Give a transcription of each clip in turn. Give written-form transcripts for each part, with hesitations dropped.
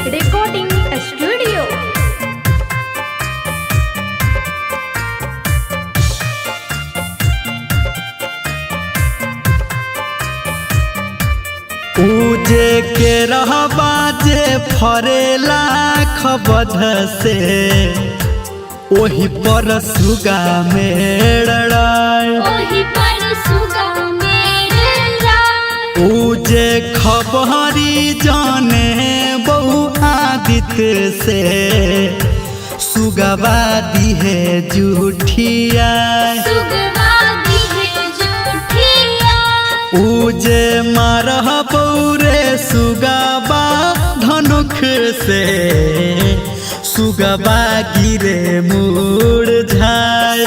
Recording studio. उजे के रहबा जे फरेला खबध से ओही पर सुगा मेड़ाय उजे खबरी जाने बहु आदित्य से सुगवा दी है जूठिया उजे मारह पौरे सुगबा धनुख से सुगबा गिरे मुरझाए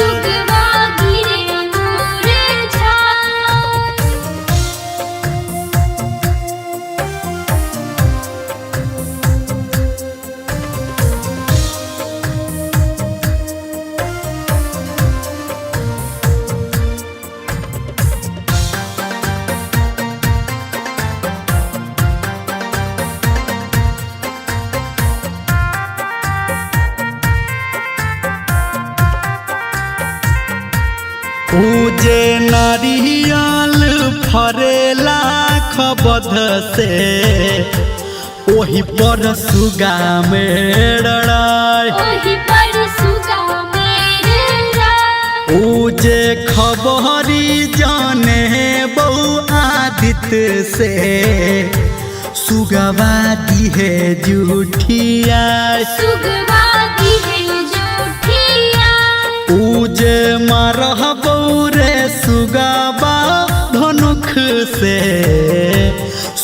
उजे नारियल फरेला खबध से ओही पर सुगा मेड़ाय उजे खबरी जाने बहु आदित्य से सुगवा दी है जूठिया उजे मारह बौरे सुगबा धनुख से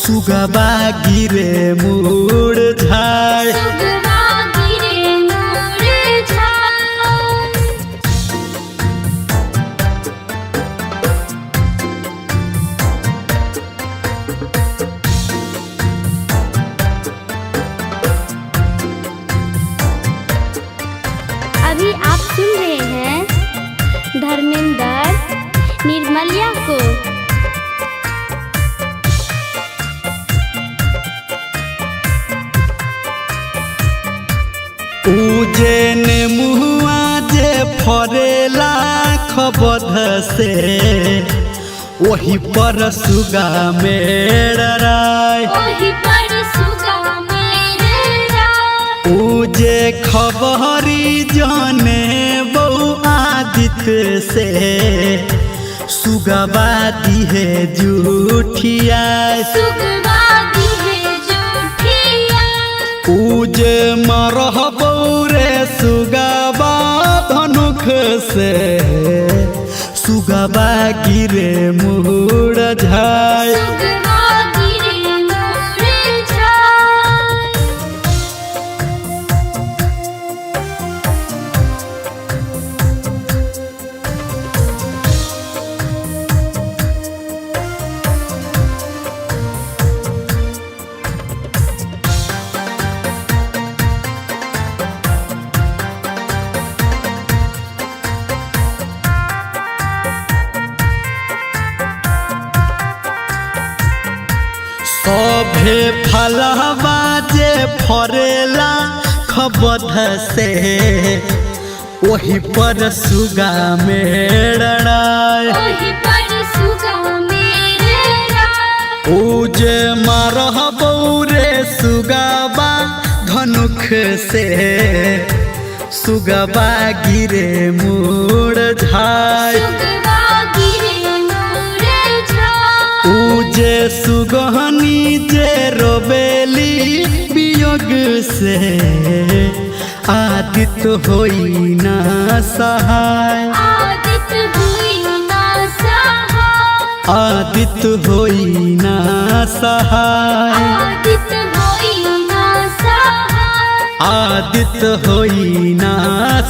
सुगबा गिरे मुरझाए अभी आप सुन रहे हैं धर्मेंद्र निर्मलिया को। उजे ने मुआ जे फरेला खबध से वही पर सुगा मेड़ाय उजे खबरी जाने बहु आदित्य से सुगवा दी है जूठिया उजे मरह बौरे सुगबा धनुख से सुगबा गिरे मुरझाए सभे फलहबा जे फरेला खबध से वही पर सुगा मेड़ाय उजे मारह बौरे सुगबा धनुख से सुगबा गिरे मुरझाए उजे सुगहनी जे रोबेली वियोग से आदित्य होई ना सहाय आदित्य होई ना सहाय आदित्य होई ना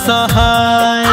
सहाय।